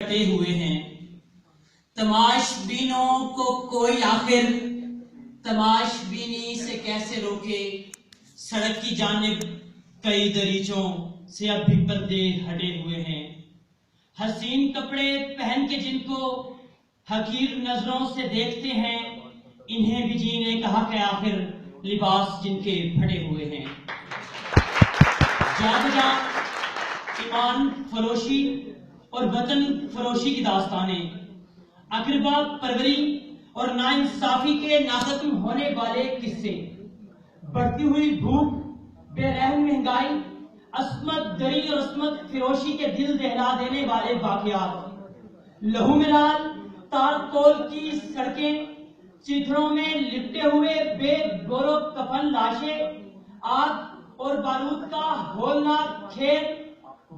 کٹے ہوئے ہیں۔ تماش بینوں کو کوئی آخر تماش بینی سے کیسے روکے؟ سڑک کی جانب کئی دریچوں سے اب بھی پردے ہٹے ہوئے ہیں۔ حسین کپڑے پہن کے جن کو حقیر نظروں سے دیکھتے ہیں، انہیں بھی جینے کا حق ہے آخر لباس جن کے پھٹے ہوئے ہیں۔ جا بجا ایمان فروشی اور وطن فروشی کی داستانیں، اقربا پروری اور ناانصافی کے ناختم ہونے والے قصے، بڑھتی ہوئی بھوک، بے رحم مہنگائی، عصمت دری اور عصمت فروشی کے دل دہلا دینے والے واقعات، لہو میں لال تارکول کی سڑکیں، چیتھڑوں میں لپٹے ہوئے بے گورو کفن لاشیں، آگ اور بارود کا ہولناک کھیل،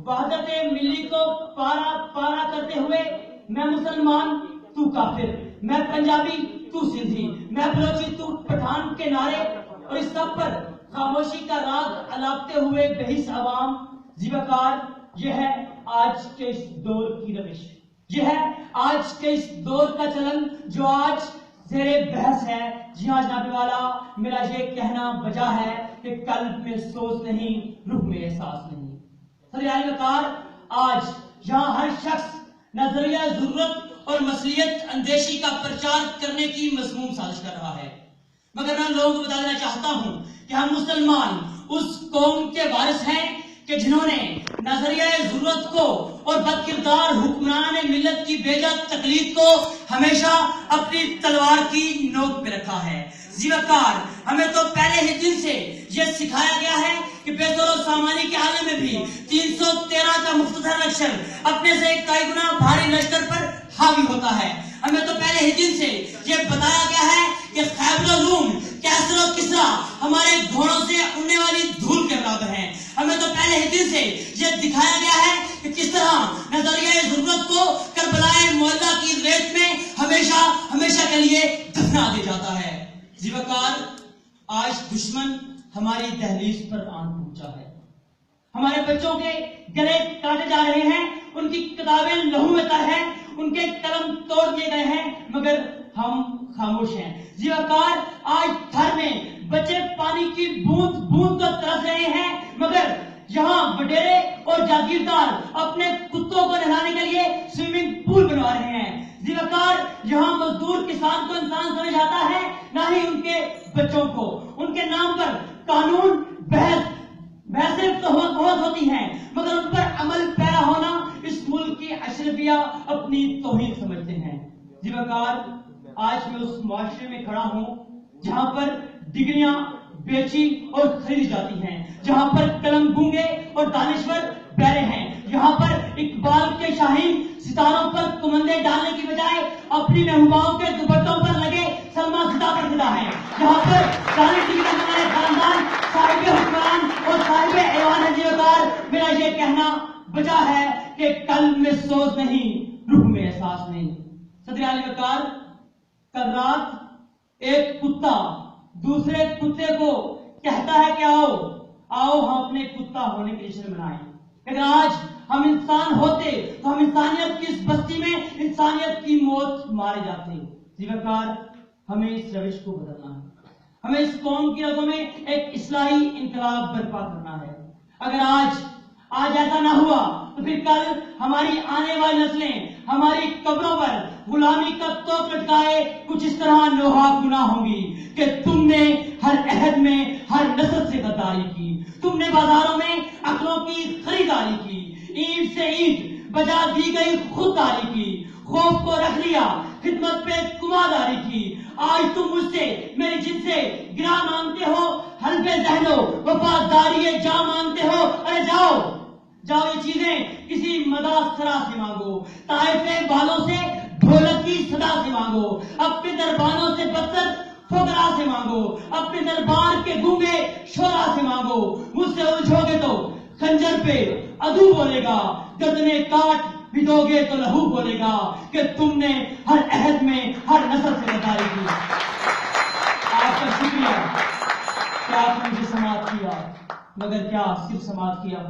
وحدت ملی کو پارا پارا کرتے ہوئے میں مسلمان تو کافر، میں پنجابی تو سندھی، میں بلوچی تو پٹھان کے نعرے، اور اس سب پر خاموشی کا راگ الاپتے ہوئے بحث عوام۔ زیبکار یہ ہے آج کے اس دور کی روش، یہ ہے آج کے اس دور کا چلن جو آج زیر بحث ہے۔ جی ہاں جناب والا، میرا یہ کہنا بجا ہے کہ قلب میں سوز نہیں، روح میں احساس نہیں۔ صدر وقار، آج یہاں ہر شخص نظریہ ضرورت اور مصلیحت اندیشی کا پرچار کرنے کی مذموم سازش کر رہا ہے، مگر میں لوگوں کو بتا دینا چاہتا ہوں کہ ہم مسلمان اس قوم کے وارث ہیں کہ جنہوں نے نظریہ ضرورت کو اور بدکردار حکمران ملت کی بیجا تقلید کو ہمیشہ اپنی تلوار کی نوک پہ رکھا ہے۔ زیبکار، ہمیں تو پہلے ہی دن سے یہ سکھایا گیا ہے کہ بے زور و سامانی کے عالم میں بھی 313 کا مختصر لشکر اپنے سے کئی گنا بھاری لشکر پر حاوی ہوتا ہے۔ ہمیں تو پہلے ہی دن سے یہ بتایا گیا ہے کہ خیبر و روم، کیسر و کسرا ہمارے گھوڑوں سے اڑنے والی دھول کے برابر ہیں۔ ہمیں تو پہلے ہی دن سے یہ دکھایا گیا ہے کہ کس طرح نظریہ ضرورت کو کربلائے معلہ کی ریت میں ہمیشہ ہمیشہ کے لیے دفنا دیا جاتا ہے۔ زیبکار، آج دشمن ہماری دہلیز پر آن پہنچا ہے، ہمارے بچوں کے گلے کاٹے جا رہے ہیں، ان کی کتابیں لہو میں تر ہیں، ان کے قلم توڑ دیے گئے ہیں، مگر ہم خاموش ہیں۔ زیبکار، آج گھر میں بچے پانی کی بوند بوند کو ترس رہے ہیں، مگر یہاں وڈیرے اور جاگیردار اپنے کتوں کو نہلانے کے لیے سوئمنگ پول بنوا رہے ہیں۔ زیبکار، یہاں مزدور کسان کو انسان سمجھ آتا ہے، نہ ہی ان کے بچوں کو۔ ان کے نام پر قانون بحثیں تو بہت ہوتی ہیں، مگر ان پر عمل پیرا ہونا اس ملک کی اشرفیہ اپنی توہین سمجھتے ہیں۔ زیبکار، آج میں اس معاشرے میں کھڑا ہوں جہاں پر ڈگریاں بیچی اور خریدی جاتی ہیں، جہاں پر قلم گونگے اور دانشور پیرے ہیں، یہاں پر اقبال کے شاہین ستاروں پر کمندے ڈالنے کی بجائے اپنی محبوباؤں کے دوپٹوں پر لگے سلما ستا پر فدا ہے، جہاں پر ہمارے خاندان صاحب حکمران اور صاحب ایوان ہے۔ زیبکار، میرا یہ کہنا بجا ہے کہ قلب میں سوز نہیں، روح میں احساس نہیں۔ صدر اعلی وقار، کل رات ایک کتا دوسرے کتے کو کہتا ہے کہ آؤ ہم اپنے کتا ہونے کے جشن منائیں۔ اگر آج ہم انسان ہوتے تو ہم انسانیت کی اس بستی میں انسانیت کی موت مارے جاتے۔ زیبکار، ہمیں اس روش کو بدلنا ہے، ہمیں اس قوم کی رگوں میں ایک اصلاحی انقلاب برپا کرنا ہے۔ اگر آج ایسا نہ ہوا تو پھر کل ہماری آنے والی نسلیں ہماری قبروں پر غلامی کا توق لٹکائے کچھ اس طرح نوحہ گناہ ہوں گی کہ تم نے ہر عہد میں ہر نسل سے غداری کی، تم نے بازاروں میں عقلوں کی خریداری کی، اینٹ سے اینٹ بجا دی گئی خودداری کی، خوف کو رکھ لیا، خدمت پہ کماداری کی۔ آج تم مجھ سے میری جن سے گرا مانگتے ہو، حلف ذہن و وفاداری جا مانگتے ہو، ارے جاؤ یہ چیزیں کسی مداثرہ سے مانگو، طائف والوں سے ڈھولک کی صدا سے مانگو، اپنے دربانوں سے بدتر فقرا سے مانگو، اپنے دربار کے گونگے شورا سے مانگو۔ مجھ سے الجھو گے تو خنجر پہ عدو بولے گا، گردنیں کاٹ بھی دو گے تو لہو بولے گا کہ تم نے ہر عہد میں ہر نسل سے غداری کی۔ آپ کا شکریہ کہ آپ نے مجھے سماعت کیا، مگر کیا صرف سماعت کیا؟